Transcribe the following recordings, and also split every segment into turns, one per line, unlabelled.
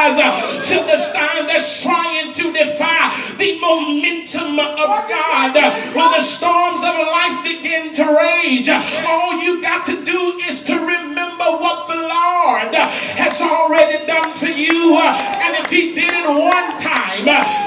Philistine that's trying to defy the momentum of God. When the storms of life begin to rage, all you got to do is to remember what the Lord has already done for you. And if he did it one time,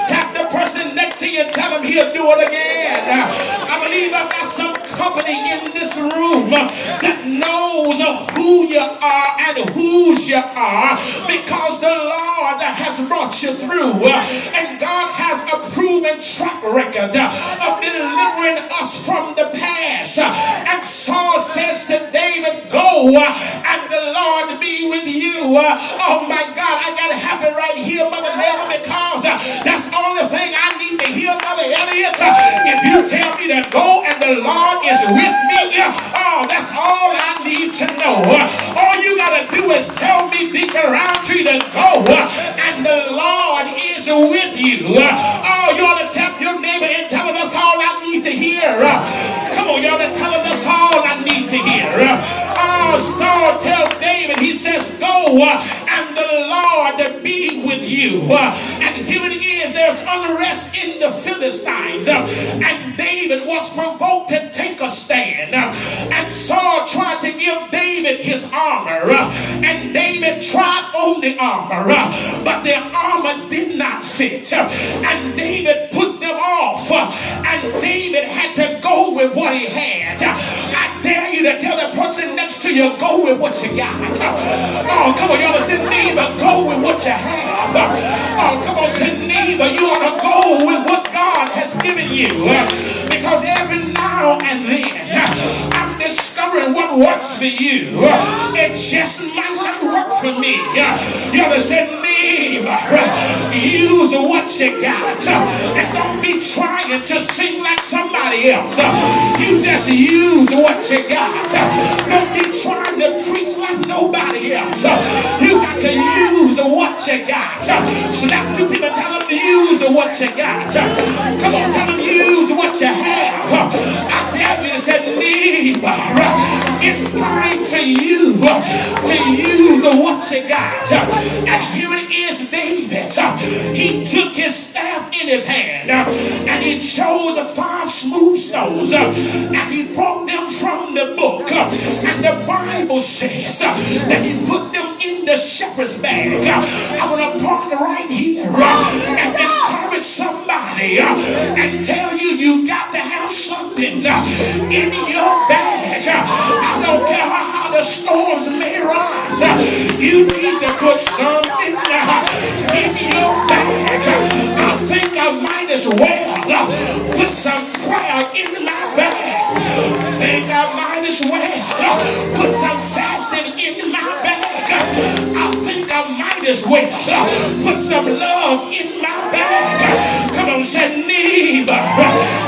tap the person next to you and tell him he'll do it again. I believe I've got some company in this room that knows who you are and whose you are, because the Lord has brought you through, and God has a proven track record of delivering us from the past. And Saul says to David, go and the Lord be with you. Oh my God, I got to have it right here, Mother Mary, because that's the only thing I need to hear, Mother Elliott. If you tell me to go and the Lord is with me, oh, that's all I need to know. All you got to do is tell me, Deacon Roundtree, to go, and the Lord is with you. Oh, you ought to tap your neighbor and tell him that's all I need to hear. Come on, you ought to tell him that's all I need to hear. Oh, Saul tells David, he says, go, and the Lord be with you. And here it is, there's unrest in the Philistines, and David was provoked to take a stand. And Saul tried to give David his armor, and David tried on the armor, but their armor did not fit, and David put them off, and David had to go with what he had. I dare you to tell the person next to you, go with what you got. Oh, come on, y'all say, neighbor, go with what you have. Oh, come on, say, neighbor, you ought to go with what God has given you, because every now and then I'm discovering what works for you. It just might not work for me. You ought to say, neighbor, use what you got, and don't be trying to sing like somebody else. You just use what you got. Don't be trying to preach like nobody else. You got to use what you got. Slap two people, tell them to use what you got. Come on, tell them use what you have. I dare you to say, neighbor, it's time for you to use what you got. And here it is, David. He took his staff in his hand, and he chose 5 smooth stones, and he brought them from the book. And the Bible says that he put them in the shepherd's bag. I want to park right here and encourage somebody and tell you, you got to have something in your bag. I don't care how the storms may rise. You need to put something in your bag. I think I might as well put some prayer in my bag. I think I might as well put some fasting in my bag. I think I might as well put some love in my bag. Come on, say, neighbor,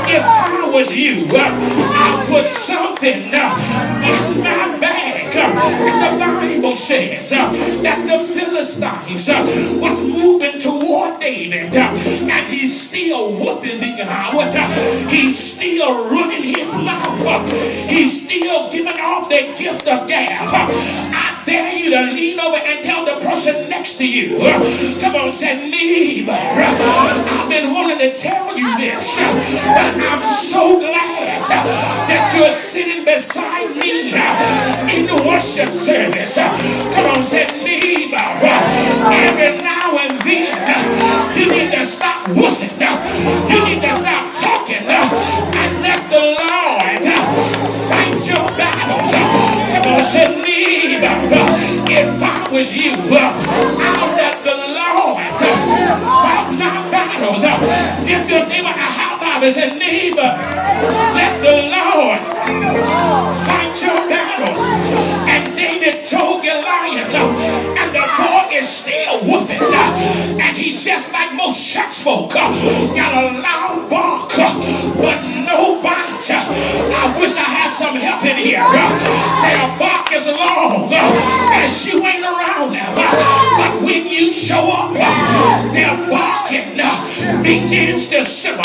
if I was you, I'd put something in my bag. And the Bible says that the Philistines was moving toward David, and he's still whooping Deacon Howard. He's still running his mouth. He's still giving off the gift of gab. I dare you to lean over and tell the person next to you, come on, say, neighbor, I've been wanting to tell you this, but I'm so glad that you're sitting beside me in the worship service. Come on, say, neighbor, every now and then you need to stop woofing. You need to stop talking and let the Lord fight your battles. Come on, say, neighbor, if I was you, I'll let the Lord fight my battles. Give your neighbor a high five and say, neighbor, let the Lord fight your battles. And David told Goliath, and the boy is still woofing, and he just like most church folk got a loud bark, but no bite. I wish I had some help in here. Their bark is long as you ain't around them, but when you show up, their barking begins to simmer.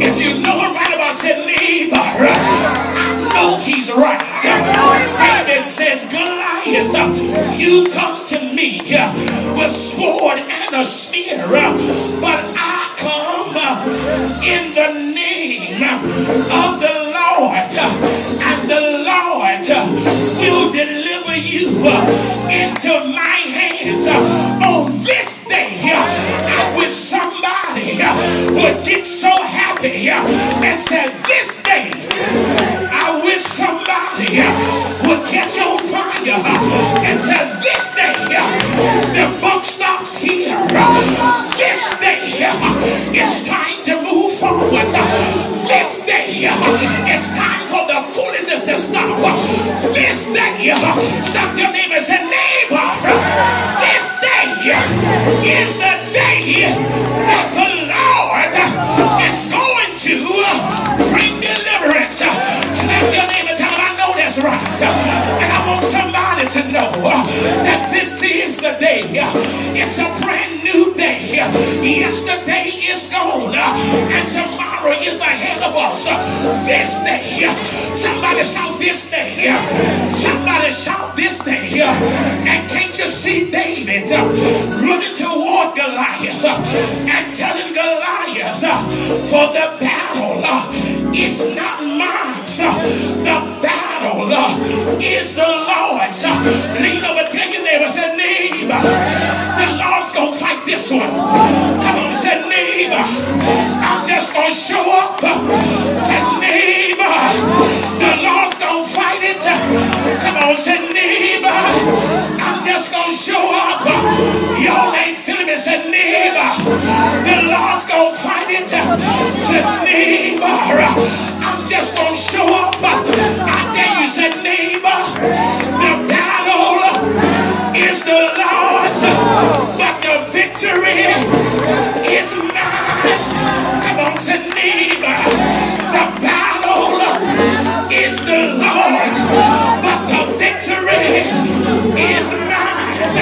If you know him right about, say, neighbor, I know he's right. David says, Goliath, you come to me with sword atmosphere, but I come in the name of the Lord, and the Lord will deliver you into my hands. On this day, I wish somebody would get so happy and say, this day, I wish somebody would catch on fire and say, this day, the buck stops here. This day, it's time to move forward. This day, it's time for the foolishness to stop. This day, stop your neighbor and say, neighbor, this day is the day that the Lord is going to bring deliverance. Slap your neighbor and tell him, I know that's right. And I want somebody to know that this is the day. It's a brand new day. Yesterday is gone, and tomorrow is ahead of us. This day, somebody shout this day. Somebody shout this day. And can't you see David running toward Goliath and telling Goliath, for the battle is not mine. The battle is the Lord's. Lean over, tell your neighbor, say, neighbor, the Lord's gonna fight this one. Come on, say, neighbor, I'm just gonna show up. Say, neighbor, the Lord's gonna fight it. Come on, say, neighbor, I'm just gonna show up. Y'all ain't feeling me. Say, neighbor, the Lord's gonna fight it. Say, neighbor, I'm just gonna show up. I dare you, say, neighbor, the battle is the Lord's, but the victory is mine. Come on, say, neighbor, the battle is the Lord's, but the victory is mine.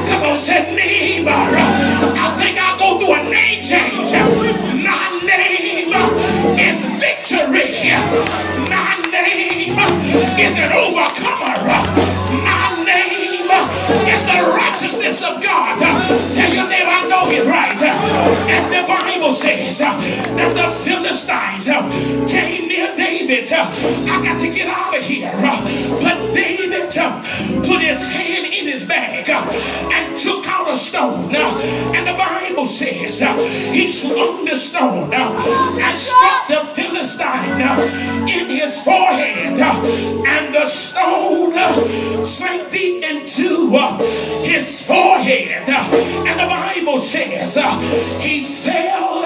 Come on, say, neighbor, I think I'll go through a name change. My name is victory. My name is an overcomer. My name is the righteousness of God. Tell your neighbor, I know he's right. And the Bible says that the Philistines came near David. I got to get out of here. But David put his hand in his bag and took out a stone. And the Bible says he swung the stone and struck the Philistine in his forehead. And the stone sank deep into his forehead. And the Bible says he fell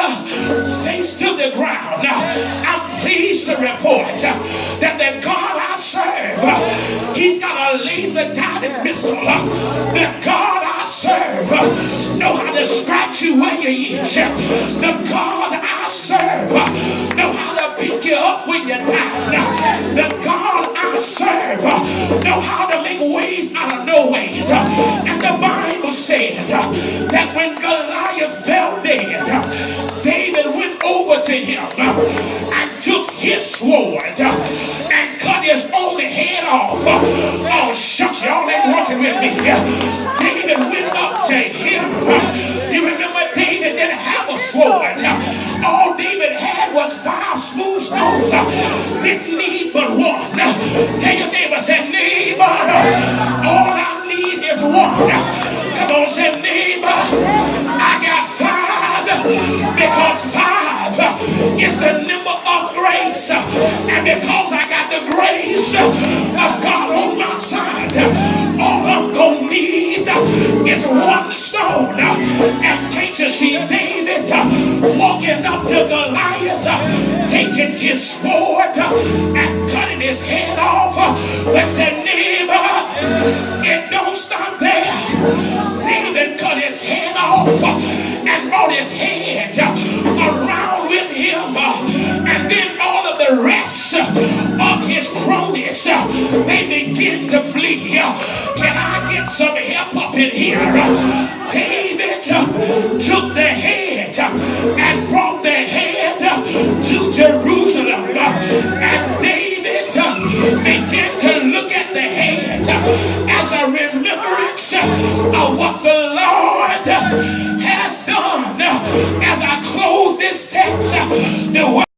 face to the ground. I'm pleased to report that the God I serve, he's got a laser guided missile. The God I serve know how to scratch you where you itch. The God I serve know how to pick you up when you're down. The God I serve know how to make ways out of no ways. And the Bible said that when Goliath fell dead, David went over to him and took his sword and cut his own head off. Oh, shucks, y'all ain't working with me. David went up to him. You remember David didn't have a sword. All David had was 5 smooth stones. Didn't need but one. Tell your neighbor, say, neighbor, all I need is one. Come on, say, neighbor, I got 5 because 5 is the number of grace. And because I got the grace of God on my side, all I'm gonna need is one stone. And can't you see David walking up to Goliath, taking his sword and cutting his head off? But said, neighbor, it don't stop there. David cut his head off and brought his head around with him, and then all of the rest of his cronies, they begin to flee. Can I get some help up in here? David took the head and brought the head to Jerusalem, and David began to look at the head as a remembrance of what the Lord had As I close this text, the